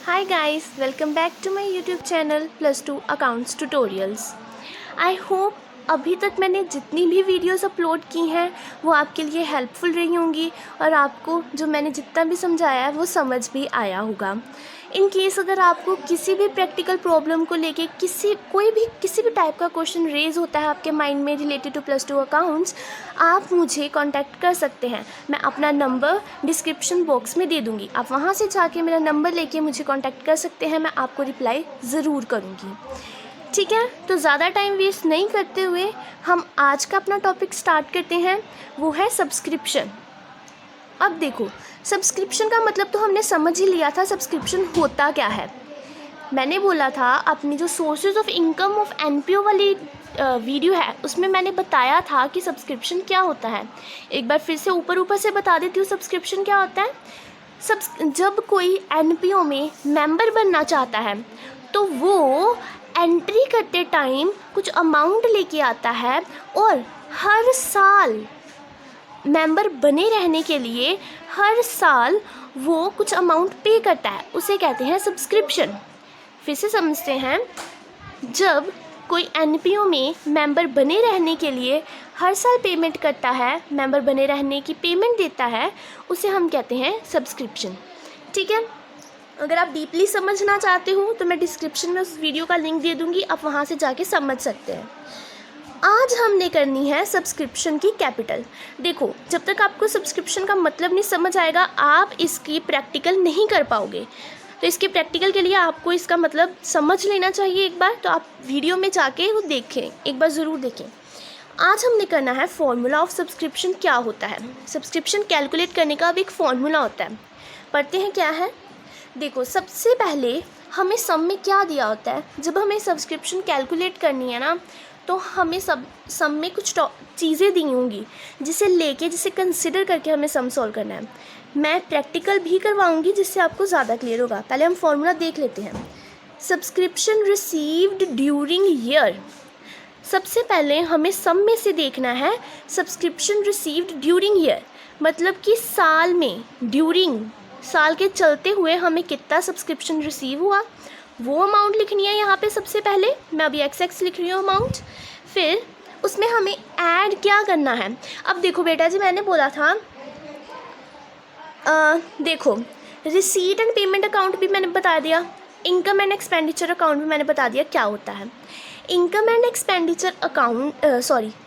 Hi guys, welcome back to my YouTube channel +2 Accounts Tutorials. I hope अभी तक मैंने जितनी भी वीडियोस अपलोड की हैं वो आपके लिए हेल्पफुल रही होंगी और आपको जो मैंने जितना भी समझाया है वो समझ भी आया होगा। इन केस अगर आपको किसी भी प्रैक्टिकल प्रॉब्लम को लेके किसी भी टाइप का क्वेश्चन रेज होता है आपके माइंड में रिलेटेड टू +2 अकाउंट्स, आप मुझे कांटेक्ट कर सकते हैं। मैं अपना नंबर डिस्क्रिप्शन बॉक्स में दे दूँगी, आप वहाँ से जाके मेरा नंबर लेके मुझे कांटेक्ट कर सकते हैं। मैं आपको रिप्लाई ज़रूर करूँगी। ठीक है, तो ज़्यादा टाइम वेस्ट नहीं करते हुए हम आज का अपना टॉपिक स्टार्ट करते हैं। वो है सब्सक्रिप्शन। अब देखो, सब्सक्रिप्शन का मतलब तो हमने समझ ही लिया था सब्सक्रिप्शन होता क्या है। मैंने बोला था अपनी जो sources of income of NPO वाली वीडियो है उसमें मैंने बताया था कि सब्सक्रिप्शन क्या होता है। एक बार फिर से ऊपर से बता देती हूँ सब्सक्रिप्शन क्या होता है। जब कोई एनपीओ में मेंबर बनना चाहता है तो वो एंट्री करते टाइम कुछ अमाउंट लेके आता है और हर साल मेंबर बने रहने के लिए हर साल वो कुछ अमाउंट पे करता है, उसे कहते हैं सब्सक्रिप्शन। फिर से समझते हैं, जब कोई एनपीओ में मेंबर बने रहने के लिए हर साल पेमेंट करता है, मेंबर बने रहने की पेमेंट देता है, उसे हम कहते हैं सब्सक्रिप्शन। ठीक है, अगर आप डीपली समझना चाहते हो तो मैं डिस्क्रिप्शन में उस वीडियो का लिंक दे दूँगी, आप वहाँ से जाके समझ सकते हैं। आज हमने करनी है सब्सक्रिप्शन की कैपिटल। देखो, जब तक आपको सब्सक्रिप्शन का मतलब नहीं समझ आएगा आप इसकी प्रैक्टिकल नहीं कर पाओगे। तो इसके प्रैक्टिकल के लिए आपको इसका मतलब समझ लेना चाहिए एक बार, तो आप वीडियो में जाके वो देखें, एक बार ज़रूर देखें। आज हमने करना है फॉर्मूला ऑफ सब्सक्रिप्शन क्या होता है। सब्सक्रिप्शन कैलकुलेट करने का अब एक फॉर्मूला होता है, पढ़ते हैं क्या है। देखो, सबसे पहले हमें सम में क्या दिया होता है। जब हमें सब्सक्रिप्शन कैलकुलेट करनी है ना, तो हमें सम में कुछ चीज़ें दी होंगी जिसे कंसिडर करके हमें सम सॉल्व करना है। मैं प्रैक्टिकल भी करवाऊंगी जिससे आपको ज़्यादा क्लियर होगा। पहले हम फॉर्मूला देख लेते हैं। Subscription received during year. सबसे पहले हमें सम में से देखना है सब्सक्रिप्शन रिसीव्ड ड्यूरिंग ईयर, मतलब कि साल में, ड्यूरिंग साल के चलते हुए हमें कितना सब्सक्रिप्शन रिसीव हुआ, वो अमाउंट लिखनी है यहाँ पे। सबसे पहले मैं अभी XX लिख रही हूँ अमाउंट, फिर उसमें हमें ऐड क्या करना है। अब देखो बेटा जी, मैंने बोला था देखो, रिसीट एंड पेमेंट अकाउंट भी मैंने बता दिया, इनकम एंड एक्सपेंडिचर अकाउंट भी मैंने बता दिया क्या होता है। Income and expenditure account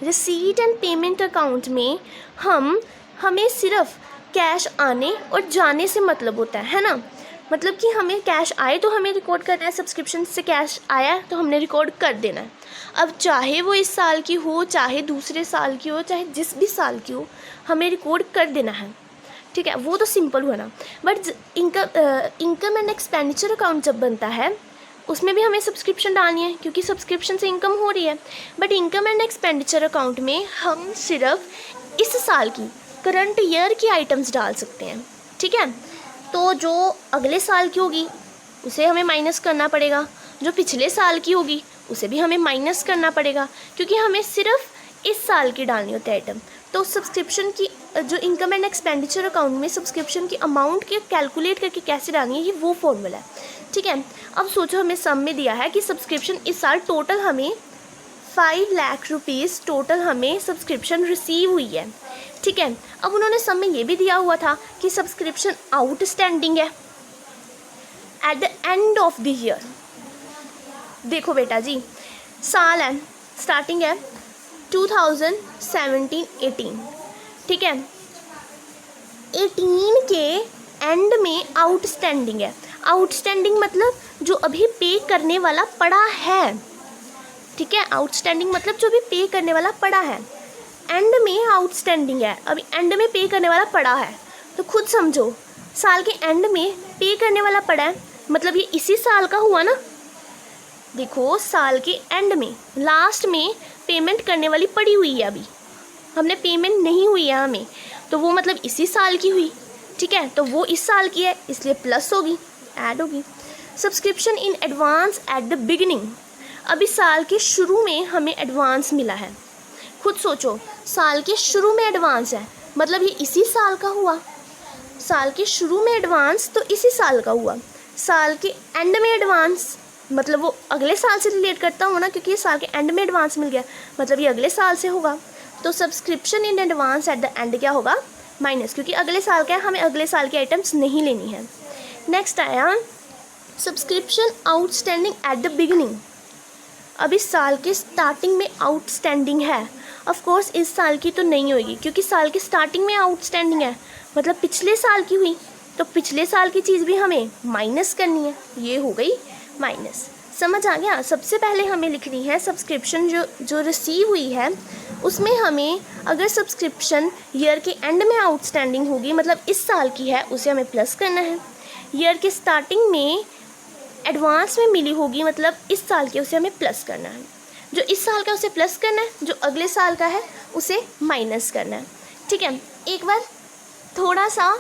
receipt and payment account में हमें सिर्फ कैश आने और जाने से मतलब होता है ना। मतलब कि हमें कैश आए तो हमें रिकॉर्ड करना है, सब्सक्रिप्शन से कैश आया तो हमने रिकॉर्ड कर देना है। अब चाहे वो इस साल की हो, चाहे दूसरे साल की हो, चाहे जिस भी साल की हो, हमें रिकॉर्ड कर देना है। ठीक है, वो तो सिंपल हुआ ना। But income and expenditure account जब बनता है उसमें भी हमें सब्सक्रिप्शन डालनी है क्योंकि सब्सक्रिप्शन से इनकम हो रही है। But income and expenditure account में हम सिर्फ इस साल की, करंट ईयर की आइटम्स डाल सकते हैं। ठीक है, तो जो अगले साल की होगी उसे हमें माइनस करना पड़ेगा, जो पिछले साल की होगी उसे भी हमें माइनस करना पड़ेगा, क्योंकि हमें सिर्फ इस साल की डालनी होती है आइटम। तो सब्सक्रिप्शन की जो इनकम एंड एक्सपेंडिचर अकाउंट में सब्सक्रिप्शन की अमाउंट के कैलकुलेट करके कैसे डालनी है, ये वो फॉर्मूला है। ठीक है, अब सोचो हमें सम में दिया है कि सब्सक्रिप्शन इस साल टोटल हमें 5 लाख रुपीज़ टोटल हमें सब्सक्रिप्शन रिसीव हुई है। ठीक है, अब उन्होंने सम में ये भी दिया हुआ था कि सब्सक्रिप्शन आउटस्टैंडिंग है eight the end of the year. देखो बेटा जी, साल है, स्टार्टिंग है 2017-18। ठीक है, 18 के एंड में आउटस्टैंडिंग है। आउटस्टैंडिंग मतलब जो अभी पे करने वाला पड़ा है। ठीक है, आउटस्टैंडिंग मतलब जो भी पे करने वाला पड़ा है। एंड में आउटस्टैंडिंग है, अभी एंड में पे करने वाला पड़ा है, तो खुद समझो साल के एंड में पे करने वाला पड़ा है, मतलब ये इसी साल का हुआ ना। देखो, साल के एंड में लास्ट में पेमेंट करने वाली पड़ी हुई है, अभी हमने पेमेंट नहीं हुई है हमें, तो वो मतलब इसी साल की हुई। ठीक है, तो वो इस साल की है इसलिए प्लस होगी, ऐड होगी। Subscription in advance at the beginning, अभी साल के शुरू में हमें एडवांस मिला है। खुद सोचो, साल के शुरू में एडवांस है मतलब ये इसी साल का हुआ। साल के शुरू में एडवांस तो इसी साल का हुआ, साल के एंड में एडवांस, मतलब वो अगले साल से रिलेट करता हूँ ना, क्योंकि ये साल के एंड में एडवांस मिल गया, मतलब ये अगले साल से होगा। तो subscription in advance at the and क्या होगा, माइनस, क्योंकि अगले साल का है, हमें अगले साल के आइटम्स नहीं लेनी है। नेक्स्ट आया subscription outstanding at the beginning. अब इस साल के स्टार्टिंग में आउटस्टैंडिंग है, ऑफ कोर्स इस साल की तो नहीं होगी, क्योंकि साल के स्टार्टिंग में आउटस्टैंडिंग है, मतलब पिछले साल की हुई, तो पिछले साल की चीज़ भी हमें माइनस करनी है, ये हो गई माइनस। समझ आ गया। सबसे पहले हमें लिखनी है सब्सक्रिप्शन जो रिसीव हुई है, उसमें हमें अगर सब्सक्रिप्शन ईयर के एंड में आउटस्टैंडिंग होगी, मतलब इस साल की है, उसे हमें प्लस करना है। ईयर के स्टार्टिंग में एडवांस में मिली होगी, मतलब इस साल के, उसे हमें प्लस करना है। जो इस साल का उसे प्लस करना है, जो अगले साल का है उसे माइनस करना है। ठीक है, एक बार थोड़ा सा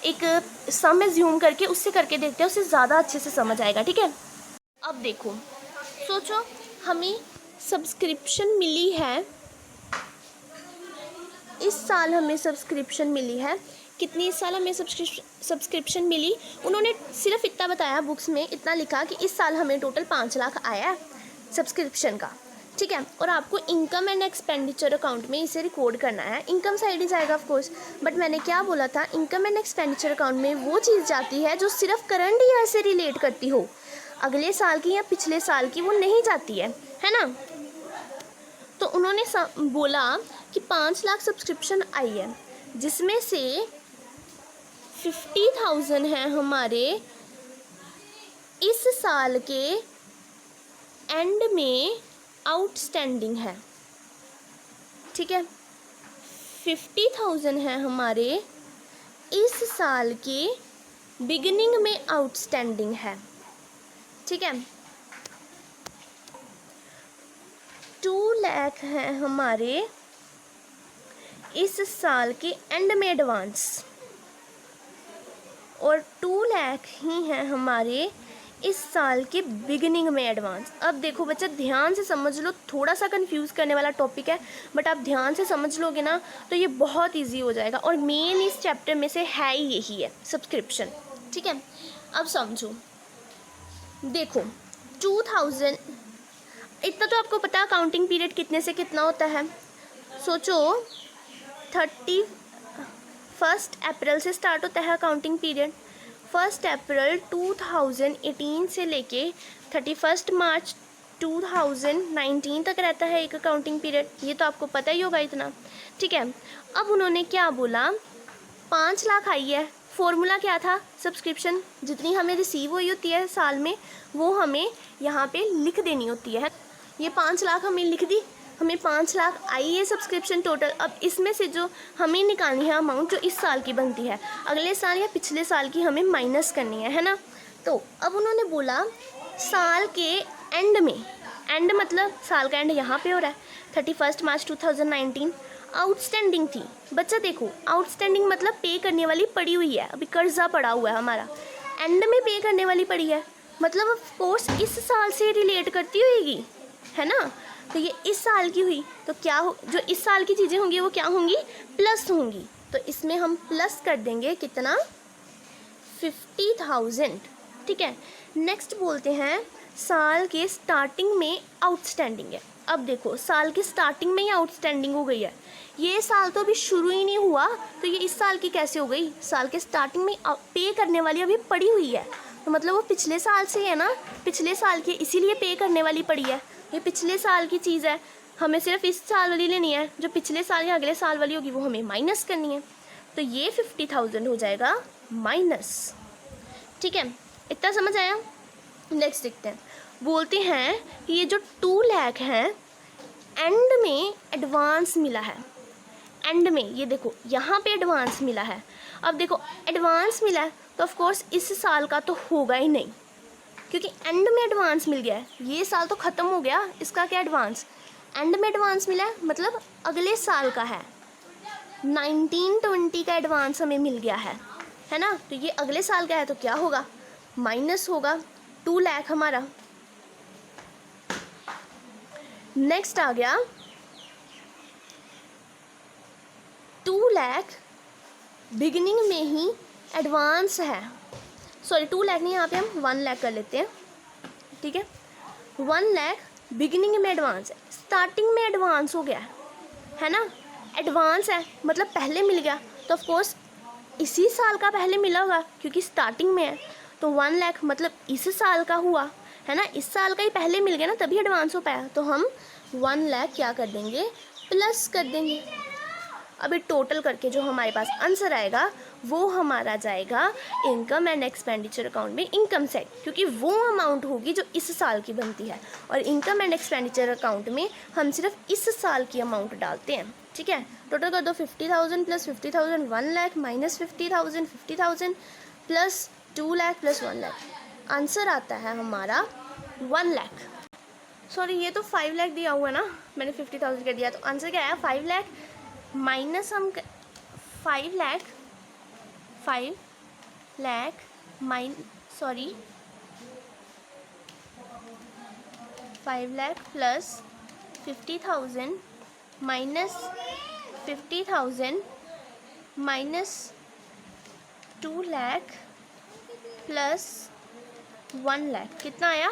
एक सम में ज़ूम करके उससे करके देखते हैं, उससे ज़्यादा अच्छे से समझ आएगा। ठीक है, अब देखो, सोचो हमें सब्सक्रिप्शन मिली है, इस साल हमें सब्सक्रिप्शन मिली है, कितनी इस साल हमें सब्सक्रिप्शन मिली, उन्होंने सिर्फ इतना बताया बुक्स में, इतना लिखा कि इस साल हमें टोटल 5 लाख आया है सब्सक्रिप्शन का। ठीक है, और आपको इनकम एंड एक्सपेंडिचर अकाउंट में इसे रिकॉर्ड करना है, इनकम साइड ही जाएगा ऑफ कोर्स, बट मैंने क्या बोला था, इनकम एंड एक्सपेंडिचर अकाउंट में वो चीज़ जाती है जो सिर्फ करंट ईयर से रिलेट करती हो, अगले साल की या पिछले साल की वो नहीं जाती है ना। तो उन्होंने बोला कि 5 लाख सब्सक्रिप्शन आई है, जिसमें से 50,000 है हमारे इस साल के एंड में आउटस्टैंडिंग है। ठीक है, 50,000 है हमारे इस साल के बिगिनिंग में आउटस्टैंडिंग है। ठीक है, 2 लाख है हमारे इस साल के एंड में एडवांस, और 2 लाख ही हैं हमारे इस साल के बिगिनिंग में एडवांस। अब देखो बच्चा, ध्यान से समझ लो, थोड़ा सा कंफ्यूज करने वाला टॉपिक है, बट आप ध्यान से समझ लोगे ना तो ये बहुत इजी हो जाएगा, और मेन इस चैप्टर में से है ही यही है, सब्सक्रिप्शन। ठीक है, अब समझो, देखो 2000, इतना तो आपको पता है काउंटिंग पीरियड कितने से कितना होता है। सोचो 31 अप्रैल से स्टार्ट होता है अकाउंटिंग पीरियड, 1 अप्रैल 2018 से लेके 31 मार्च 2019 तक रहता है एक अकाउंटिंग पीरियड, ये तो आपको पता ही होगा इतना। ठीक है, अब उन्होंने क्या बोला, 5 लाख आई है, फॉर्मूला क्या था, सब्सक्रिप्शन जितनी हमें रिसीव हुई होती है साल में वो हमें यहाँ पे लिख देनी होती है। ये 5 लाख हमें लिख दी, हमें 5 लाख आई है सब्सक्रिप्शन टोटल। अब इसमें से जो हमें निकालनी है अमाउंट जो इस साल की बनती है, अगले साल या पिछले साल की हमें माइनस करनी है ना। तो अब उन्होंने बोला साल के एंड में, एंड मतलब साल का एंड यहाँ पे हो रहा है, 31 मार्च 2019 आउटस्टैंडिंग थी। बच्चा देखो, आउटस्टैंडिंग मतलब पे करने वाली पड़ी हुई है, अभी कर्जा पड़ा हुआ है हमारा, एंड में पे करने वाली पड़ी है, मतलब ऑफ कोर्स इस साल से रिलेट करती होगी, है ना। तो ये इस साल की हुई, तो क्या हो, जो इस साल की चीज़ें होंगी वो क्या होंगी, प्लस होंगी, तो इसमें हम प्लस कर देंगे कितना, 50,000। ठीक है, नेक्स्ट बोलते हैं साल के स्टार्टिंग में आउटस्टैंडिंग है। अब देखो साल के स्टार्टिंग में ही आउटस्टैंडिंग हो गई है, ये साल तो अभी शुरू ही नहीं हुआ, तो ये इस साल की कैसे हो गई, साल के स्टार्टिंग में पे करने वाली अभी पड़ी हुई है, तो मतलब वो पिछले साल से है ना, पिछले साल की, इसीलिए पे करने वाली पड़ी है, ये पिछले साल की चीज़ है, हमें सिर्फ इस साल वाली लेनी है, जो पिछले साल या अगले साल वाली होगी वो हमें माइनस करनी है, तो ये 50,000 हो जाएगा माइनस। ठीक है, इतना समझ आया। नेक्स्ट देखते हैं, बोलते हैं कि ये जो 2 लाख है एंड में एडवांस मिला है, एंड में ये देखो यहाँ पे एडवांस मिला है। अब देखो एडवांस मिला है तो ऑफ कोर्स इस साल का तो होगा ही नहीं, क्योंकि एंड में एडवांस मिल गया है, ये साल तो ख़त्म हो गया, इसका क्या एडवांस, एंड में एडवांस मिला है मतलब अगले साल का है, 1920 का एडवांस हमें मिल गया है ना, तो ये अगले साल का है, तो क्या होगा, माइनस होगा 2 लाख हमारा। नेक्स्ट आ गया 2 लाख बिगिनिंग में ही एडवांस है, सॉरी 2 लाख नहीं, यहाँ पे हम 1 लाख कर लेते हैं, ठीक है। 1 लाख बिगिनिंग में एडवांस है, स्टार्टिंग में एडवांस हो गया है ना, एडवांस है मतलब पहले मिल गया, तो ऑफ कोर्स इसी साल का पहले मिला होगा क्योंकि स्टार्टिंग में है। तो 1 लाख मतलब इस साल का हुआ है ना, इस साल का ही पहले मिल गया ना, तभी एडवांस हो पाया। तो हम 1 लाख क्या कर देंगे, प्लस कर देंगे। अभी टोटल करके जो हमारे पास आंसर आएगा वो हमारा जाएगा इनकम एंड एक्सपेंडिचर अकाउंट में, इनकम साइड, क्योंकि वो अमाउंट होगी जो इस साल की बनती है। और इनकम एंड एक्सपेंडिचर अकाउंट में हम सिर्फ इस साल की अमाउंट डालते हैं, ठीक है। टोटल कर दो 50,000 plus 50,000 1 lakh minus 50,000 50,000 plus 2 lakh plus 1 lakh, answer आता है हमारा 1 लाख। सॉरी ये तो 5 लाख दिया हुआ है ना, मैंने 50,000 कर दिया, तो आंसर क्या आया 5 लाख माइनस हम 5 lakh sorry 5 lakh plus 50,000 minus 50,000 minus 2 lakh plus 1 lakh, कितना आया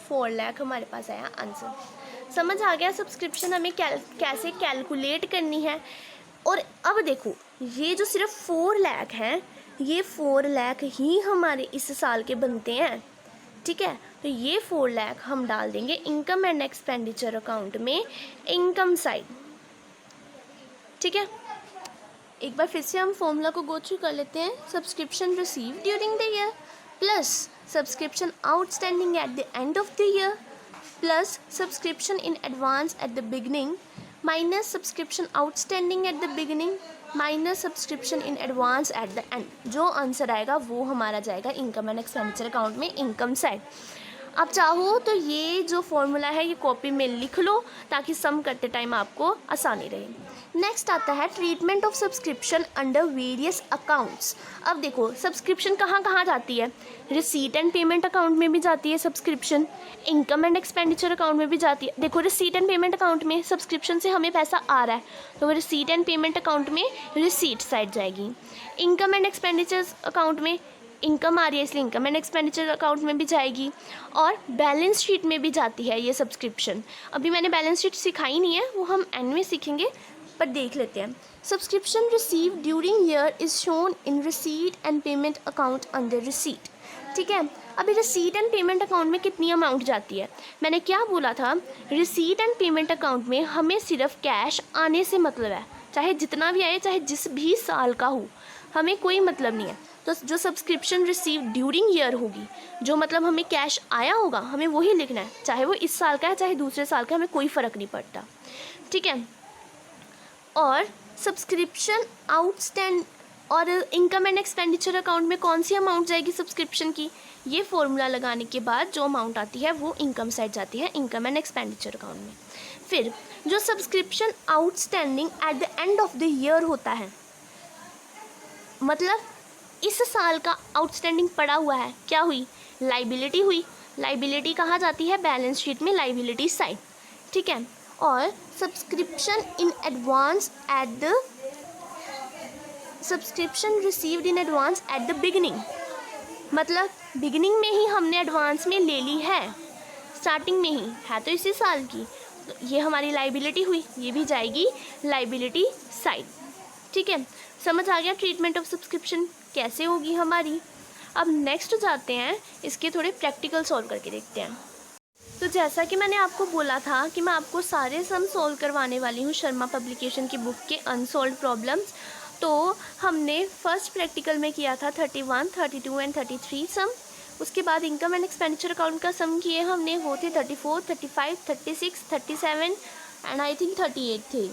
4 लाख हमारे पास आया आंसर। समझ आ गया सब्सक्रिप्शन हमें कैसे कैलकुलेट करनी है। और अब देखो ये जो सिर्फ 4 लाख हैं, ये 4 लाख ही हमारे इस साल के बनते हैं, ठीक है। तो ये 4 लाख हम डाल देंगे इनकम एंड एक्सपेंडिचर अकाउंट में, इनकम साइड, ठीक है। एक बार फिर से हम फॉर्मूला को गो थ्रू कर लेते हैं। Subscription receive during the year plus subscription outstanding at the end of the year plus subscription in advance at the beginning minus subscription outstanding at the beginning minus subscription in advance at the and. जो answer आएगा वो हमारा जाएगा income and expenditure account में, income side. आप चाहो तो ये जो फॉर्मूला है ये कॉपी में लिख लो ताकि सम करते टाइम आपको आसानी रहे। नेक्स्ट आता है treatment of subscription under various accounts. अब देखो सब्सक्रिप्शन कहाँ कहाँ जाती है, रिसीट एंड पेमेंट अकाउंट में भी जाती है subscription, income and expenditure account में भी जाती है। देखो रिसीट एंड पेमेंट अकाउंट में सब्सक्रिप्शन से हमें पैसा आ रहा है तो वो रिसीट एंड पेमेंट अकाउंट में रिसीट साइड जाएगी। इनकम एंड एक्सपेंडिचर अकाउंट में इनकम आ रही है इसलिए इनकम एंड एक्सपेंडिचर अकाउंट में भी जाएगी, और बैलेंस शीट में भी जाती है ये सब्सक्रिप्शन। अभी मैंने बैलेंस शीट सिखाई नहीं है, वो हम एंड में सीखेंगे, पर देख लेते हैं। Subscription receive during year is shown in receipt and payment account under receipt, ठीक है। अभी रिसीट एंड पेमेंट अकाउंट में कितनी अमाउंट जाती है, मैंने क्या बोला था, रिसीट एंड पेमेंट अकाउंट में हमें सिर्फ कैश आने से मतलब है, चाहे जितना भी आए, चाहे जिस भी साल का हो, हमें कोई मतलब नहीं है। तो जो सब्सक्रिप्शन रिसीव ड्यूरिंग ईयर होगी, जो मतलब हमें कैश आया होगा, हमें वही लिखना है, चाहे वो इस साल का है चाहे दूसरे साल का, हमें कोई फ़र्क नहीं पड़ता, ठीक है। और सब्सक्रिप्शन आउटस्टैंड और इनकम एंड एक्सपेंडिचर अकाउंट में कौन सी अमाउंट जाएगी सब्सक्रिप्शन की, ये फॉर्मूला लगाने के बाद जो अमाउंट आती है वो इनकम साइड जाती है, इनकम एंड एक्सपेंडिचर अकाउंट में। फिर जो subscription outstanding at the end of the year होता है, मतलब इस साल का आउटस्टैंडिंग पड़ा हुआ है, क्या हुई, लाइबिलिटी हुई। लाइबिलिटी कहाँ जाती है, बैलेंस शीट में लाइबिलिटी साइड, ठीक है। और subscription in advance at the subscription received in advance at the beginning, मतलब बिगिनिंग में ही हमने एडवांस में ले ली है, स्टार्टिंग में ही है तो इसी साल की, तो ये हमारी लाइबिलिटी हुई, ये भी जाएगी लाइबिलिटी साइड, ठीक है। समझ आ गया ट्रीटमेंट ऑफ सब्सक्रिप्शन कैसे होगी हमारी। अब नेक्स्ट जाते हैं, इसके थोड़े प्रैक्टिकल सॉल्व करके देखते हैं। तो जैसा कि मैंने आपको बोला था कि मैं आपको सारे सम सॉल्व करवाने वाली हूँ शर्मा पब्लिकेशन की बुक के अनसॉल्व प्रॉब्लम्स। तो हमने फर्स्ट प्रैक्टिकल में किया था 31, 32 एंड 33 सम। उसके बाद इनकम एंड एक्सपेंडिचर अकाउंट का सम किए हमने, वो थे 34, 35, 36, 37 एंड आई थिंक 38 थे,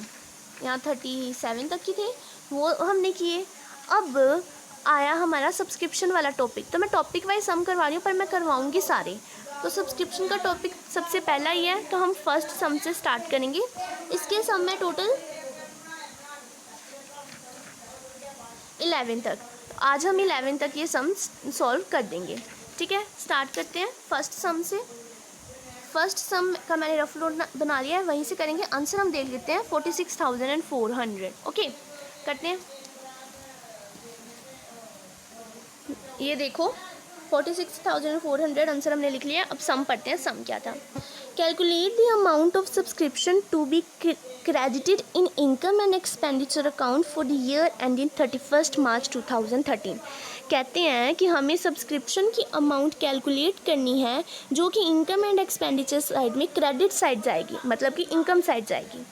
यहाँ 37 तक की थे, वो हमने किए। अब आया हमारा सब्सक्रिप्शन वाला टॉपिक, तो मैं टॉपिक वाइज सम करवा रही हूँ पर मैं करवाऊँगी सारे। तो सब्सक्रिप्शन का टॉपिक सबसे पहला ही है, तो हम फर्स्ट सम से स्टार्ट करेंगे। इसके सम में टोटल 11 तक, आज हम 11 तक ये सम सॉल्व कर देंगे, ठीक है। स्टार्ट करते हैं फर्स्ट सम से। फर्स्ट सम का मैंने रफ नोट बना लिया है, वहीं से करेंगे। आंसर हम देख लेते हैं 46,400, ओके करते हैं। ये देखो 46,400 आंसर हमने लिख लिया। अब सम पढ़ते हैं। सम क्या था? Calculate the amount of subscription to be credited in income and expenditure account for the year ending 31 March 2013। कहते हैं कि हमें सब्सक्रिप्शन की अमाउंट कैलकुलेट करनी है जो कि इनकम एंड एक्सपेंडिचर साइड में क्रेडिट साइड जाएगी, मतलब कि इनकम साइड जाएगी।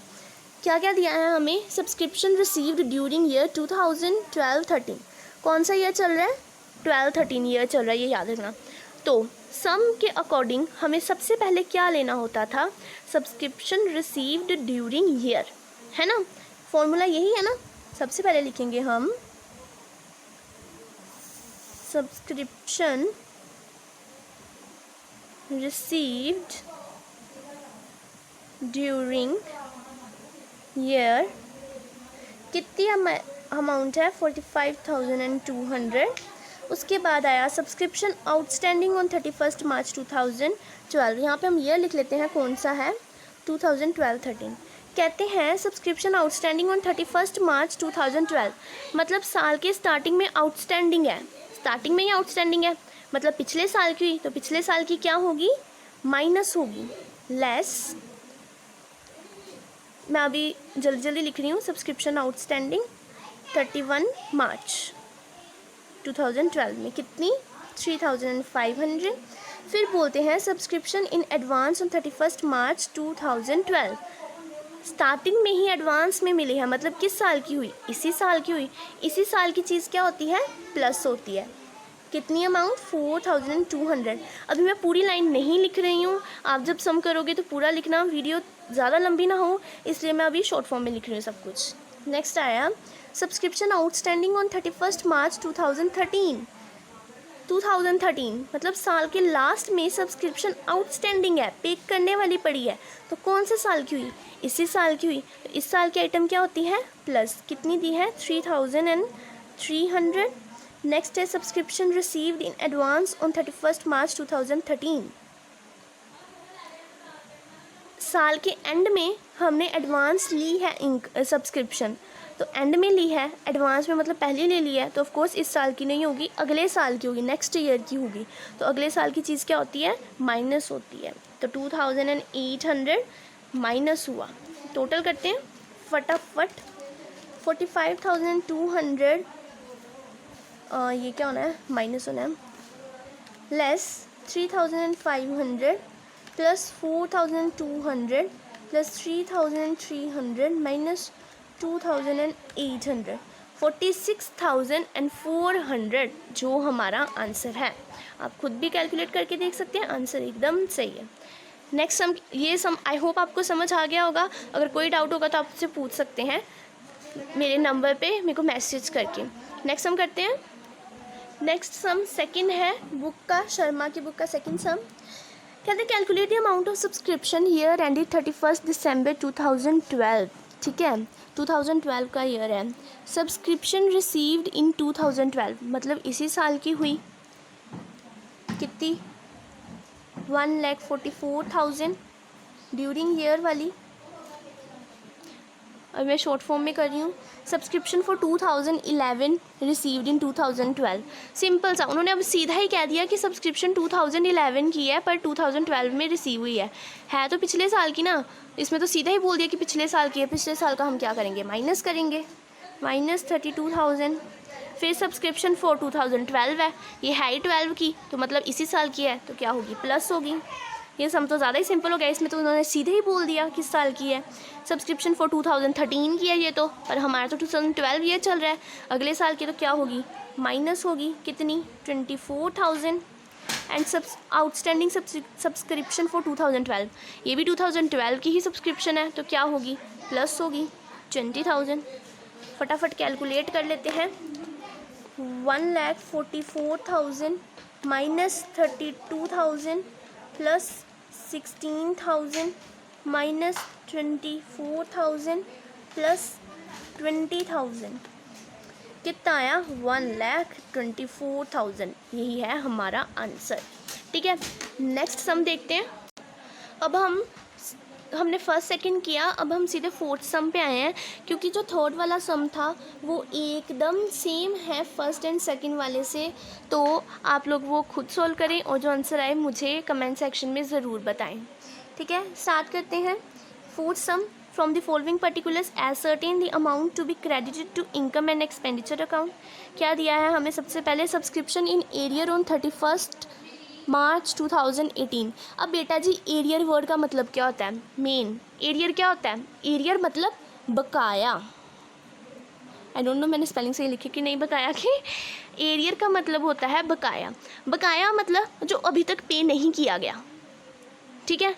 क्या क्या दिया है हमें? Subscription received during year 2012-13। कौन सा ईयर चल रहा है? 12-13 ईयर चल रहा है, ये याद रखना। तो सम के अकॉर्डिंग हमें सबसे पहले क्या लेना होता था? सब्सक्रिप्शन रिसीव्ड ड्यूरिंग ईयर, है ना? फॉर्मूला यही है ना। सबसे पहले लिखेंगे हम सब्सक्रिप्शन रिसीव्ड ड्यूरिंग ईयर। कितनी अमाउंट है? 45,200। उसके बाद आया सब्सक्रिप्शन आउटस्टैंडिंग ऑन 31 मार्च 2012। यहाँ पे हम ईयर लिख लेते हैं, कौन सा है? 2012-13। कहते हैं सब्सक्रिप्शन आउटस्टैंडिंग ऑन 31 मार्च 2012, मतलब साल के स्टार्टिंग में आउटस्टैंडिंग है। स्टार्टिंग में ही आउटस्टैंडिंग है, मतलब पिछले साल की हुई, तो पिछले साल की क्या होगी? माइनस होगी, लेस। मैं अभी जल्दी जल्दी लिख रही हूँ। सब्सक्रिप्शन आउटस्टैंडिंग 31 मार्च 2012 में कितनी? 3,500। फिर बोलते हैं subscription in advance on 31 March 2012। Starting में ही एडवांस में मिली है, मतलब किस साल की हुई? इसी साल की हुई। इसी साल की चीज़ क्या होती है? प्लस होती है। कितनी अमाउंट? 4,200। अभी मैं पूरी लाइन नहीं लिख रही हूँ, आप जब सम करोगे तो पूरा लिखना, वीडियो ज़्यादा लंबी ना हो, इसलिए मैं अभी शॉर्ट फॉर्म में लिख रही हूँ सब कुछ। नेक्स्ट आया सब्सक्रिप्शन आउटस्टैंडिंग ऑन 31 मार्च 2013। 2013 मतलब साल के लास्ट में सब्सक्रिप्शन आउटस्टैंडिंग है, पे करने वाली पड़ी है, तो कौन से साल की हुई? इसी साल की हुई। तो इस साल की आइटम क्या होती है? प्लस। कितनी दी है? 3,300। नेक्स्ट है subscription received in advance on 31 March 2013। साल के एंड में हमने एडवांस ली है सब्सक्रिप्शन, तो एंड में ली है, एडवांस में मतलब पहले ले ली है, तो ऑफ कोर्स इस साल की नहीं होगी, अगले साल की होगी, नेक्स्ट ईयर की होगी। तो अगले साल की चीज़ क्या होती है? माइनस होती है। तो 2,800 माइनस हुआ। टोटल करते हैं फटाफट। 45,200 ये क्या होना है? माइनस होना है। लेस 3,500 प्लस 4,200 प्लस 3,300 माइनस 2,800, 46,400 जो हमारा आंसर है। आप खुद भी कैलकुलेट करके देख सकते हैं, आंसर एकदम सही है। नेक्स्ट सम, ये सम आई होप आपको समझ आ गया होगा। अगर कोई डाउट होगा तो आप मुझसे पूछ सकते हैं मेरे नंबर पे मेरे को मैसेज करके। नेक्स्ट सम करते हैं। नेक्स्ट सम सेकंड है बुक का, शर्मा की बुक का सेकंड सम। कहते हैं calculate the amount of subscription year ended 31 दिसंबर 2012। ठीक है, 2012 का ईयर है। सब्सक्रिप्शन रिसीव्ड इन 2012 मतलब इसी साल की हुई। कितनी? 1,44,000 ड्यूरिंग ईयर वाली। और मैं शॉर्ट फॉर्म में कर रही हूँ। Subscription for 2011 received in 2012। Simple सा, उन्होंने अब सीधा ही कह दिया कि सब्सक्रिप्शन 2011 की है पर 2012 में रिसीव हुई है तो पिछले साल की ना। इसमें तो सीधा ही बोल दिया कि पिछले साल की है। पिछले साल का हम क्या करेंगे? माइनस करेंगे, माइनस 32,000। फिर सब्सक्रिप्शन फॉर 2012 है, ये है ही 12 की, तो मतलब इसी साल की है, तो क्या होगी? प्लस होगी। ये सम तो ज़्यादा ही सिंपल हो गया, इसमें तो उन्होंने सीधे ही बोल दिया किस साल की है। सब्सक्रिप्शन फॉर 2013 की है ये तो, पर हमारा तो 2012 ये चल रहा है। अगले साल की तो क्या होगी? माइनस होगी। कितनी? 24,000। एंड आउटस्टैंडिंग सब्सक्रिप्शन फॉर 2012, ये भी 2012 की ही सब्सक्रिप्शन है, तो क्या होगी? प्लस होगी, 20,000। फटाफट कैलकुलेट कर लेते हैं। 1,44,000 माइनस 32,000 प्लस 16,000 माइनस 24,000 प्लस 20,000 कितना आया? 1,24,000। यही है हमारा आंसर। ठीक है, नेक्स्ट सम देखते हैं। अब हम हमने फर्स्ट सेकंड किया, अब हम सीधे फोर्थ सम पे आए हैं, क्योंकि जो थर्ड वाला सम था वो एकदम सेम है फर्स्ट एंड सेकंड वाले से। तो आप लोग वो खुद सॉल्व करें और जो आंसर आए मुझे कमेंट सेक्शन में ज़रूर बताएं। ठीक है, स्टार्ट करते हैं। Fourth sum, from the following particulars ascertain the amount to be credited to income and expenditure account. क्या दिया है हमें? सबसे पहले subscription in arrear on 31 March 2018। अब बेटा जी एरियर वर्ड का मतलब क्या होता है? मेन एरियर क्या होता है? एरियर मतलब बकाया। आई डोंट नो मैंने स्पेलिंग सही लिखी कि नहीं बकाया की। एरियर का मतलब होता है बकाया। बकाया मतलब जो अभी तक पे नहीं किया गया। ठीक है,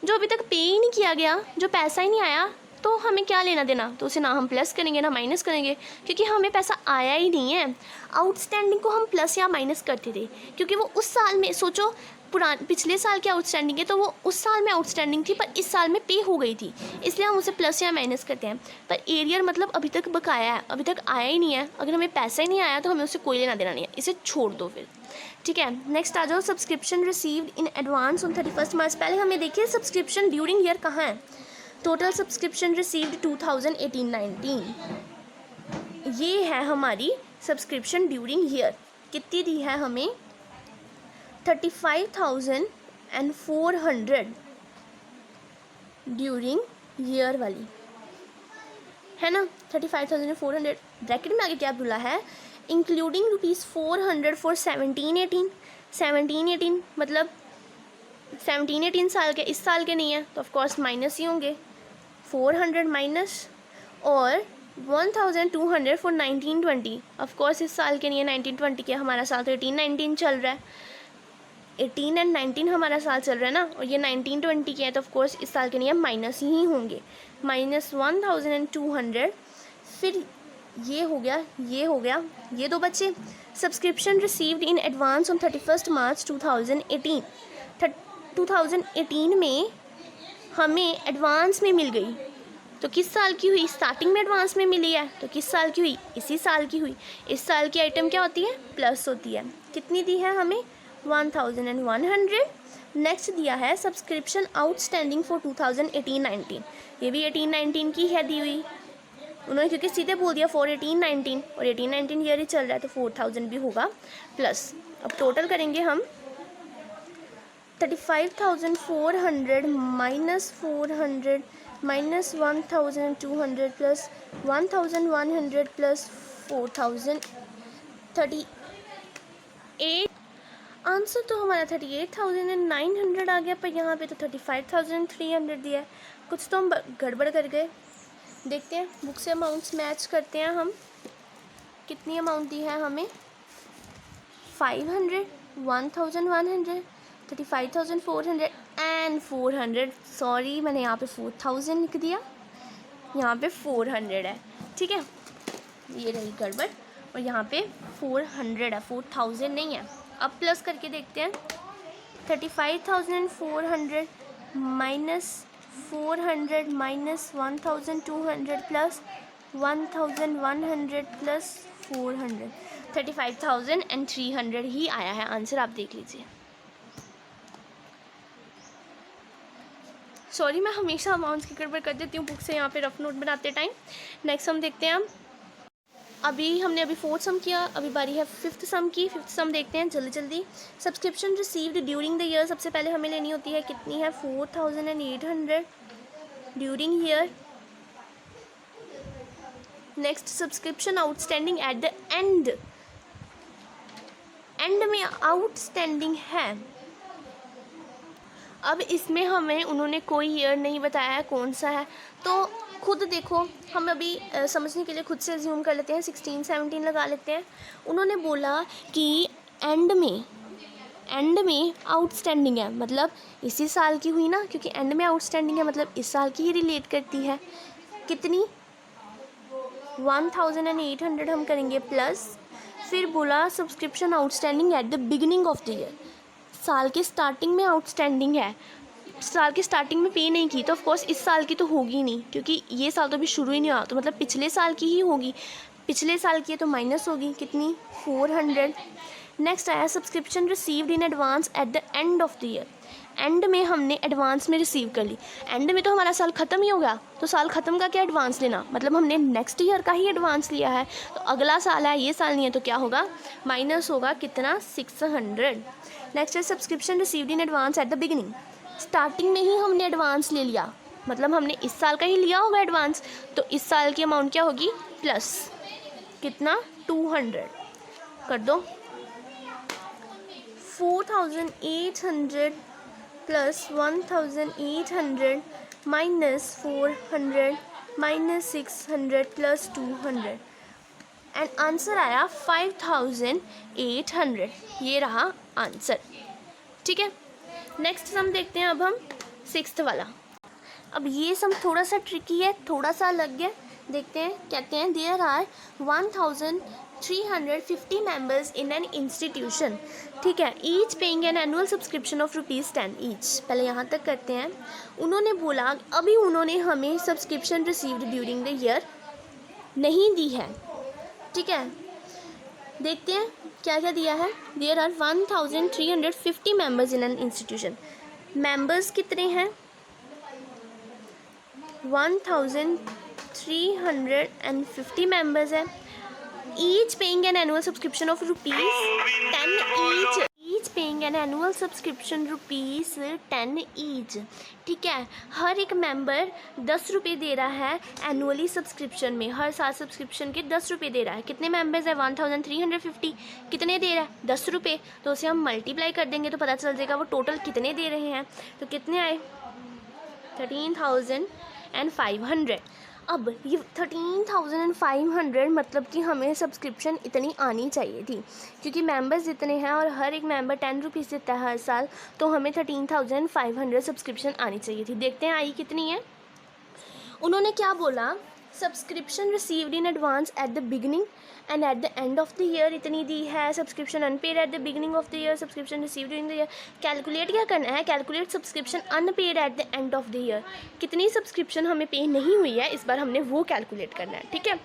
जो अभी तक पे ही नहीं किया गया, जो पैसा ही नहीं आया, तो हमें क्या लेना देना? तो उसे ना हम प्लस करेंगे ना माइनस करेंगे, क्योंकि हमें पैसा आया ही नहीं है। आउटस्टैंडिंग को हम प्लस या माइनस करते थे, क्योंकि वो उस साल में, सोचो पिछले साल की आउटस्टैंडिंग है तो वो उस साल में आउटस्टैंडिंग थी पर इस साल में पे हो गई थी, इसलिए हम उसे प्लस या माइनस करते हैं। पर एरियर मतलब अभी तक बकाया है, अभी तक आया ही नहीं है। अगर हमें पैसा ही नहीं आया तो हमें उसे कोई लेना देना नहीं है, इसे छोड़ दो फिर। ठीक है, नेक्स्ट आ जाओ। Subscription received in advance on 31 मार्च। पहले हमें देखिए सब्सक्रिप्शन ड्यूरिंग ईयर कहाँ है। टोटल सब्सक्रिप्शन रिसीव्ड 2018-19, ये है हमारी सब्सक्रिप्शन ड्यूरिंग ईयर। कितनी दी है हमें? 35,400 ड्यूरिंग ईयर वाली है ना। 35,400 ब्रैकेट में आगे क्या बोला है? Including ₹400 for 17-18। 17-18 मतलब 17-18 साल के, इस साल के नहीं है तो ऑफकोर्स माइनस ही होंगे। 400 माइनस, और 1,200 फॉर 19-20, ऑफकोर्स इस साल के नहीं है, 19-20 के। हमारा साल तो 18-19 चल रहा है, 18 एंड 19 हमारा साल चल रहा है ना, और ये 19-20 के हैं तो ऑफकोर्स इस साल के नहीं है, माइनस ही होंगे। माइनस 1,200, फिर ये हो गया, ये हो गया, ये दो बच्चे। Subscription received in advance on 31 March 2018। 2018 में हमें एडवांस में मिल गई, तो किस साल की हुई? स्टार्टिंग में एडवांस में मिली है तो किस साल की हुई? इसी साल की हुई। इस साल की आइटम क्या होती है? प्लस होती है। कितनी दी है हमें? 1,100। नेक्स्ट दिया है सब्सक्रिप्शन आउटस्टैंडिंग फॉर 2018-19, ये भी 18-19 की है दी हुई उन्होंने, क्योंकि सीधे बोल दिया फॉर 18-19 और 18-19 ईयर ही चल रहा है तो 4,000 भी होगा प्लस। अब टोटल करेंगे हम 35,400 minus 400 minus 1,200 plus 1,100 plus 4,000, 38। Answer तो हमारा 38,900 आ गया, पर यहाँ पे तो 35,300 दिया है। कुछ तो हम गड़बड़ कर गए। देखते हैं बुक से अमाउंट्स मैच करते हैं हम। कितनी अमाउंट दी है हमें? 500, 1,100, 35,400 एंड 400। सॉरी, मैंने यहाँ पे 4,000 लिख दिया, यहाँ पे 400 है। ठीक है, ये रही गड़बड़, और यहाँ पे 400 है, 4,000 नहीं है। अब प्लस करके देखते हैं। 35,400 माइनस 400 माइनस 1,200 प्लस 1,100 प्लस 400, 35,300 ही आया है आंसर। आप देख लीजिए। सॉरी, मैं हमेशा अमाउंट्स की गड़बड़ कर देती हूँ बुक से यहाँ पे रफ नोट बनाते टाइम। नेक्स्ट हम देखते हैं। हम हमने अभी फोर्थ सम किया, अभी बारी है फिफ्थ सम की। फिफ्थ सम देखते हैं जल्दी जल्दी। Subscription received during the year, सबसे पहले हमें लेनी होती है, कितनी है? 4,800 during year. Next subscription outstanding at the and, and में आउटस्टैंडिंग है। अब इसमें हमें उन्होंने कोई ईयर नहीं बताया है कौन सा है, तो खुद देखो, हम अभी समझने के लिए खुद से अज्यूम कर लेते हैं, 16-17 लगा लेते हैं। उन्होंने बोला कि एंड में आउटस्टैंडिंग है, मतलब इसी साल की हुई ना, क्योंकि एंड में आउटस्टैंडिंग है मतलब इस साल की ही रिलेट करती है। कितनी? 1,800 हम करेंगे प्लस, फिर बोला subscription outstanding at the beginning of the year, साल के स्टार्टिंग में आउटस्टैंडिंग है, साल के स्टार्टिंग में पे नहीं की तो ऑफकोर्स इस साल की तो होगी नहीं, क्योंकि ये साल तो अभी शुरू ही नहीं हुआ, तो मतलब पिछले साल की ही होगी। पिछले साल की है तो माइनस होगी, कितनी? 400। नेक्स्ट आया subscription received in advance at the end of the year. And में हमने एडवांस में रिसीव कर ली, एंड में तो हमारा साल ख़त्म ही हो गया, तो साल ख़त्म का क्या एडवांस लेना, मतलब हमने नेक्स्ट ईयर का ही एडवांस लिया है, तो अगला साल है, ये साल नहीं है, तो क्या होगा, माइनस होगा कितना, 600। नेक्स्ट है subscription received in advance at the beginning. Starting में ही हमने एडवांस ले लिया, मतलब हमने इस साल का ही लिया होगा एडवांस, तो इस साल की अमाउंट क्या होगी, प्लस कितना, 200 कर दो। 4800 plus 1800 minus 400 minus 600 plus 200 and answer आया 5800। ये रहा आंसर, ठीक है। नेक्स्ट सम देखते हैं अब हम 6th वाला। अब ये सम थोड़ा सा ट्रिकी है, थोड़ा सा अलग है, देखते हैं। कहते हैं there are 1350 members in an institution, ठीक है, each paying an annual subscription of ₹10 each. पहले यहाँ तक करते हैं। उन्होंने बोला अभी उन्होंने हमें subscription received during the year नहीं दी है, ठीक है। देखते हैं क्या क्या दिया है। There are 1350 members in an institution. Members कितने हैं, 1350 मेंबर्स है। Each paying an annual subscription of ₹10 each. Each paying an annual subscription ₹10 each, ठीक है। हर एक मेंबर 10 रुपये दे रहा है एनुअली सब्सक्रिप्शन में, हर साल सब्सक्रिप्शन के 10 रुपये दे रहा है। कितने मेंबर्स है, 1350, कितने दे रहा है, 10 रुपये, तो उसे हम मल्टीप्लाई कर देंगे तो पता चल जाएगा वो टोटल कितने दे रहे हैं। तो कितने आए, 13,500। अब ये 13,500 मतलब कि हमें सब्सक्रिप्शन इतनी आनी चाहिए थी, क्योंकि मेंबर्स जितने हैं और हर एक मेंबर 10 रुपीज़ देता है हर साल, तो हमें 13,500 सब्सक्रिप्शन आनी चाहिए थी। देखते हैं आई कितनी है। उन्होंने क्या बोला, subscription received in advance at the beginning and at the end of the year इतनी दी है। Subscription unpaid at the beginning of the year, subscription received in the year. Calculate क्या करना है, calculate subscription unpaid at the end of the year. कितनी subscription हमें pay नहीं हुई है इस बार, हमने वो कैलकुलेट करना है, ठीक है।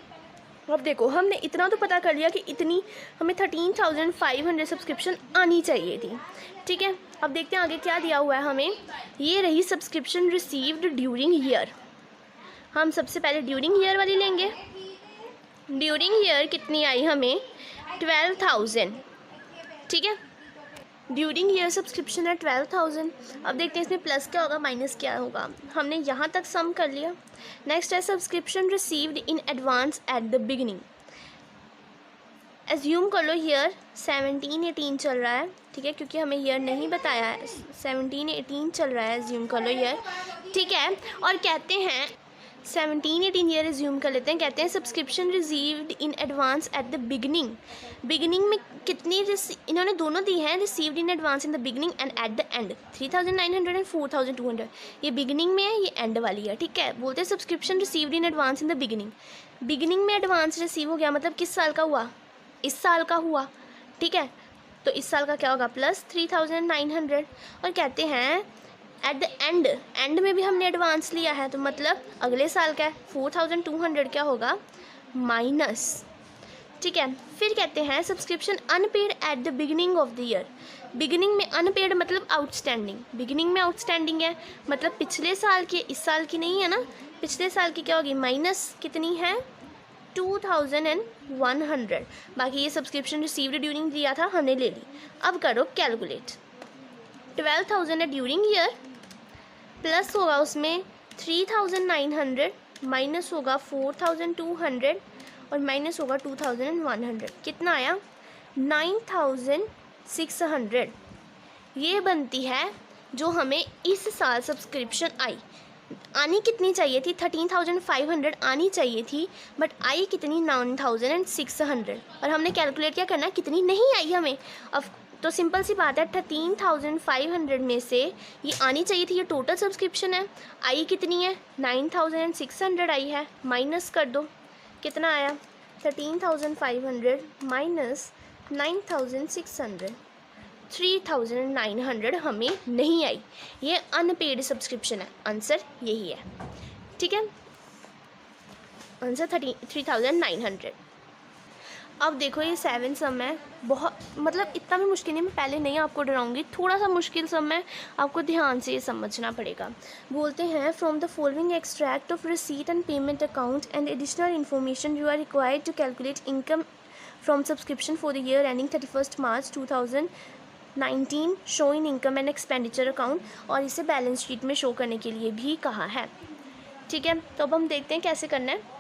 अब देखो हमने इतना तो पता कर लिया कि इतनी हमें 13,500 सब्सक्रिप्शन आनी चाहिए थी, ठीक है। अब देखते हैं आगे क्या दिया हुआ है हमें। ये रही सब्सक्रिप्शन रिसीव्ड ड्यूरिंग ईयर। हम सबसे पहले ड्यूरिंग ईयर वाली लेंगे। ड्यूरिंग ईयर कितनी आई हमें, 12,000, ठीक है। ड्यूरिंग ईयर सब्सक्रिप्शन है 12,000। अब देखते हैं इसमें प्लस क्या होगा, माइनस क्या होगा। हमने यहाँ तक सम कर लिया। नेक्स्ट है subscription received in advance at the beginning. Assume कर लो ईयर 17-18 चल रहा है, ठीक है, क्योंकि हमें ईयर नहीं बताया है, 17-18 चल रहा है, एज्यूम कर लो ईयर, ठीक है। और कहते हैं 17-18 ईयर एज्यूम कर लेते हैं। कहते हैं subscription received in advance at the beginning. Beginning में कितनी इन्होंने दोनों दी हैं, received in advance in the beginning and at the and, 3,900 and 4,200। ये बिगिनिंग में है, ये एंड वाली है, ठीक है। बोलते हैं subscription received in advance in the beginning. Beginning में एडवांस रिसीव हो गया, मतलब किस साल का हुआ, इस साल का हुआ, ठीक है। तो इस साल का क्या होगा, प्लस 3,900। और कहते हैं एट द एंड, एंड में भी हमने एडवांस लिया है, तो मतलब अगले साल का है, 4,200 क्या होगा, माइनस, ठीक है। फिर कहते हैं subscription unpaid at the beginning of the year. Beginning में अनपेड मतलब आउटस्टैंडिंग, बिगिनिंग में आउटस्टैंडिंग है, मतलब पिछले साल की, इस साल की नहीं है ना, पिछले साल की क्या होगी, माइनस कितनी है, 2,100। बाकी ये सब्सक्रिप्शन रिसीव्ड ड्यूरिंग दिया था, हमने ले ली। अब करो कैलकुलेट। 12,000 है ड्यूरिंग ईयर, प्लस होगा उसमें 3,900, माइनस होगा 4,200 और माइनस होगा 2,100। कितना आया, 9,600। ये बनती है जो हमें इस साल सब्सक्रिप्शन आई। आनी कितनी चाहिए थी, 13,500 आनी चाहिए थी, बट आई कितनी, 9,600। और हमने कैलकुलेट क्या करना है, कितनी नहीं आई हमें। अब तो सिंपल सी बात है, 13,500 में से ये आनी चाहिए थी, ये टोटल सब्सक्रिप्शन है, आई कितनी है, 9,600 आई है, माइनस कर दो, कितना आया, 13,500 माइनस 9,600, 3,900 हमें नहीं आई। ये अनपेड सब्सक्रिप्शन है, आंसर यही है, ठीक है, आंसर 3,900। अब देखो ये 7 सम है, बहुत मतलब इतना भी मुश्किल नहीं, मैं पहले नहीं आपको डराऊंगी, थोड़ा सा मुश्किल सम है, आपको ध्यान से ये समझना पड़ेगा। बोलते हैं from the following extract of receipt and payment account and additional information you are required to calculate income from subscription for the year ending 31 March 2019 show in income and expenditure account, और इसे balance sheet में show करने के लिए भी कहा है। ठीक है, तो अब हम देखते हैं कैसे करना है।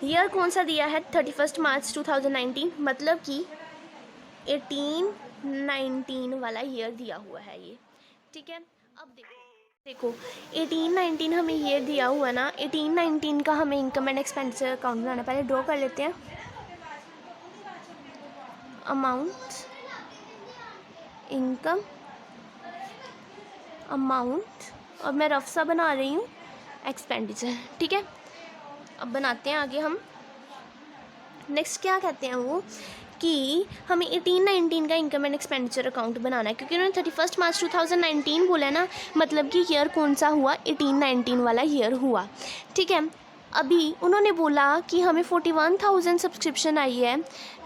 ईयर कौन सा दिया है, 31 मार्च 2019, मतलब कि 1819 वाला ईयर दिया हुआ है ये। ठीक है, अब देखो 1819 हमें ईयर दिया हुआ ना, 1819 का हमें इनकम एंड एक्सपेंडिचर अकाउंट बनाना। पहले ड्रॉ कर लेते हैं अमाउंट, इनकम अमाउंट, और मैं रफ सा बना रही हूँ एक्सपेंडिचर। ठीक है, अब बनाते हैं आगे हम। नेक्स्ट क्या कहते हैं वो कि हमें 1819 का इनकम एंड एक्सपेंडिचर अकाउंट बनाना है, क्योंकि उन्होंने 31 मार्च 2019 बोला है ना, मतलब कि ईयर कौन सा हुआ, 1819 वाला ईयर हुआ। ठीक है, अभी उन्होंने बोला कि हमें 41,000 सब्सक्रिप्शन आई है,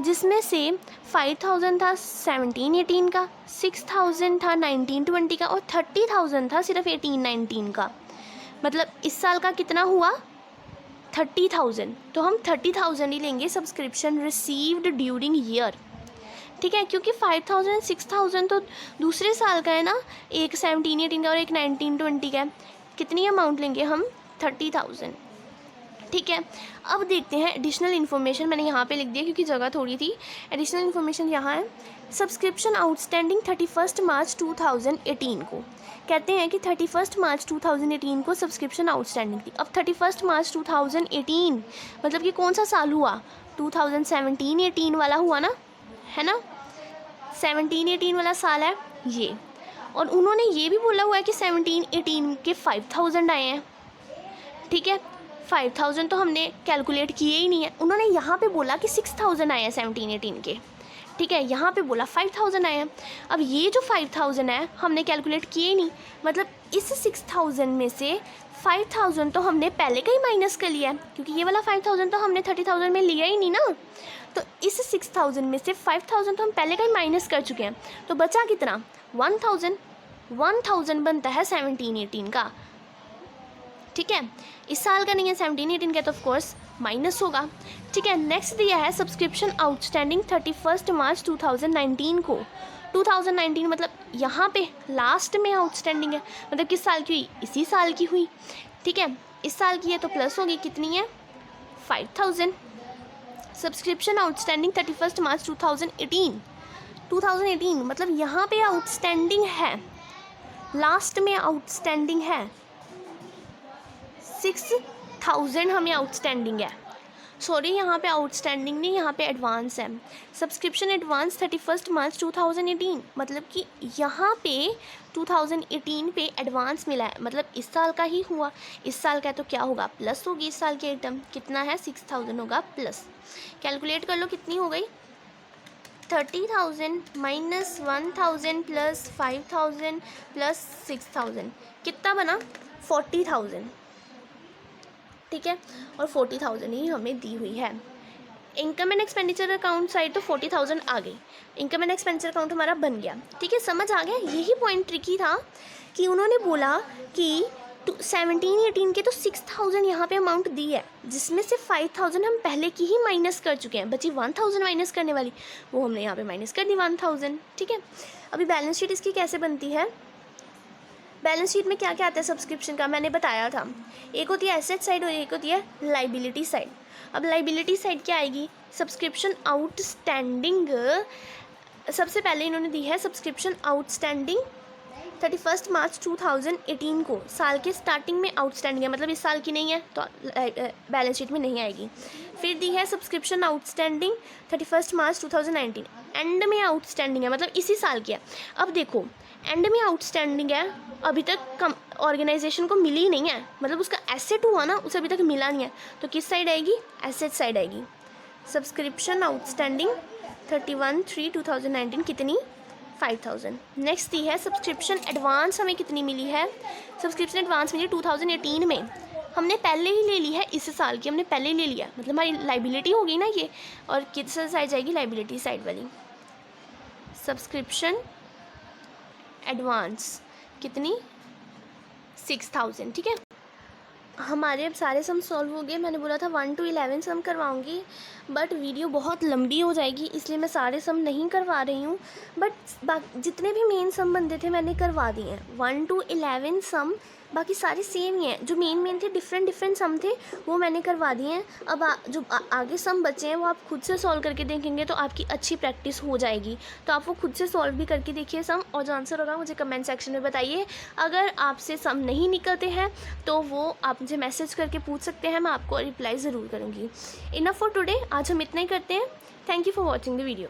जिसमें से 5,000 था 17-18 का, 6,000 था 19-20 का, और 30,000 था सिर्फ 18-19 का। मतलब इस साल का कितना हुआ, 30,000। तो हम 30,000 ही लेंगे सब्सक्रिप्शन रिसीव्ड ड्यूरिंग ईयर। ठीक है, क्योंकि 5,000 6,000 तो दूसरे साल का है ना, एक 17-18 का और एक 19-20 का। कितनी अमाउंट लेंगे हम, 30,000। ठीक है, अब देखते हैं एडिशनल इन्फॉर्मेशन। मैंने यहाँ पे लिख दिया क्योंकि जगह थोड़ी थी। एडिशनल इन्फॉर्मेशन यहाँ है, सब्सक्रिप्शन आउटस्टैंडिंग 31 मार्च 2018 को। कहते हैं कि 31 मार्च 2018 को सब्सक्रिप्शन आउटस्टैंडिंग थी। अब 31 मार्च 2018 मतलब कि कौन सा साल हुआ, 2017-18 वाला हुआ ना, है ना, 17-18 वाला साल है ये। और उन्होंने ये भी बोला हुआ है कि 17-18 के 5,000 आए हैं। ठीक है, 5,000 तो हमने कैलकुलेट किए ही नहीं है। उन्होंने यहाँ पे बोला कि 6,000 आए हैं 17-18 के। ठीक है, यहाँ पे बोला 5,000 आए हैं। अब ये जो 5,000 है हमने कैलकुलेट किए ही नहीं, मतलब इस 6,000 में से 5,000 तो हमने पहले का ही माइनस कर लिया है, क्योंकि ये वाला 5,000 तो हमने 30,000 में लिया ही नहीं ना। तो इस 6,000 में से 5,000 तो हम पहले का ही माइनस कर चुके हैं। तो बचा कितना, 1,000 बनता है 17-18 का। ठीक है, इस साल का नहीं है, 17-18 का, तो ऑफ कोर्स माइनस होगा। ठीक है, नेक्स्ट दिया है सब्सक्रिप्शन आउटस्टैंडिंग 31 मार्च 2019 को। 2019 मतलब यहाँ पे लास्ट में आउटस्टैंडिंग है, मतलब किस साल की हुई, इसी साल की हुई। ठीक है, इस साल की है तो प्लस होगी, कितनी है, 5,000। सब्सक्रिप्शन आउटस्टैंडिंग 31 मार्च 2018 मतलब यहाँ पे आउटस्टैंडिंग है, लास्ट में आउटस्टैंडिंग है 6,000 हमें आउटस्टैंडिंग है। सॉरी, यहाँ पे आउटस्टैंडिंग नहीं, यहाँ पे एडवांस है। सब्सक्रिप्शन एडवांस 31 मार्च 2018 मतलब कि यहाँ पे 2018 पे एडवांस मिला है, मतलब इस साल का ही हुआ। इस साल का तो क्या होगा, प्लस होगी इस साल की आइटम। कितना है, 6,000 होगा प्लस। कैलकुलेट कर लो कितनी हो गई, 30,000 माइनस 1,000 प्लस 5,000 प्लस 6,000 कितना बना, 40,000। ठीक है, और 40,000 ही हमें दी हुई है। Income and expenditure account side तो 40,000 आ गई, इनकम एंड एक्सपेंडिचर अकाउंट हमारा बन गया। ठीक है, समझ आ गया। यही पॉइंट ट्रिकी था कि उन्होंने बोला कि 17-18 के तो 6,000 यहाँ पे अमाउंट दी है, जिसमें से 5,000 हम पहले की ही माइनस कर चुके हैं। बची 1,000 माइनस करने वाली, वो हमने यहाँ पे माइनस कर दी 1,000। ठीक है, अभी बैलेंस शीट इसकी कैसे बनती है। बैलेंस शीट में क्या क्या आता है सब्सक्रिप्शन का, मैंने बताया था। एक होती है एसेट साइड और एक होती है लाइबिलिटी साइड। अब लाइबिलिटी साइड क्या आएगी, सब्सक्रिप्शन आउटस्टैंडिंग। सबसे पहले इन्होंने दी है सब्सक्रिप्शन आउटस्टैंडिंग 31 मार्च 2018 को। साल के स्टार्टिंग में आउटस्टैंडिंग है, मतलब इस साल की नहीं है तो बैलेंस शीट में नहीं आएगी। फिर दी है सब्सक्रिप्शन आउटस्टैंडिंग 31 मार्च 2019, एंड में आउटस्टैंडिंग है, मतलब इसी साल की है। अब देखो एंड में आउटस्टैंडिंग है, अभी तक ऑर्गेनाइजेशन को मिली नहीं है, मतलब उसका एसेट हुआ ना, उसे अभी तक मिला नहीं है, तो किस साइड आएगी, एसेट साइड आएगी। सब्सक्रिप्शन आउटस्टैंडिंग 31/3/2019 कितनी, 5,000। नेक्स्ट दी है सब्सक्रिप्शन एडवांस, हमें कितनी मिली है, सब्सक्रिप्शन एडवांस मिली 2018 में हमने पहले ही ले ली है, इस साल की हमने पहले ही ले लिया, मतलब हमारी लाइबिलिटी होगी ना ये। और किस साइड जाएगी, लाइबिलिटी साइड वाली। सब्सक्रिप्शन एडवांस कितनी, 6000, ठीक है। हमारे अब सारे सम सॉल्व हो गए। मैंने बोला था 1 to 11 सम करवाऊंगी, बट वीडियो बहुत लंबी हो जाएगी, इसलिए मैं सारे सम नहीं करवा रही हूँ। बट जितने भी मेन सम बनते थे मैंने करवा दिए हैं, 1 to 11 सम, बाकी सारे सेम ही हैं। जो मेन थे, डिफरेंट सम थे, वो मैंने करवा दिए हैं। अब जो आगे सम बचे हैं वो आप खुद से सॉल्व करके देखेंगे तो आपकी अच्छी प्रैक्टिस हो जाएगी। तो आप वो खुद से सॉल्व भी करके देखिए सम, और जो आंसर होगा मुझे कमेंट सेक्शन में बताइए। अगर आपसे सम नहीं निकलते हैं तो वो आप मुझे मैसेज करके पूछ सकते हैं, मैं आपको रिप्लाई ज़रूर करूँगी। इनफ फॉर टुडे, आज हम इतना ही करते हैं। Thank you for watching the video.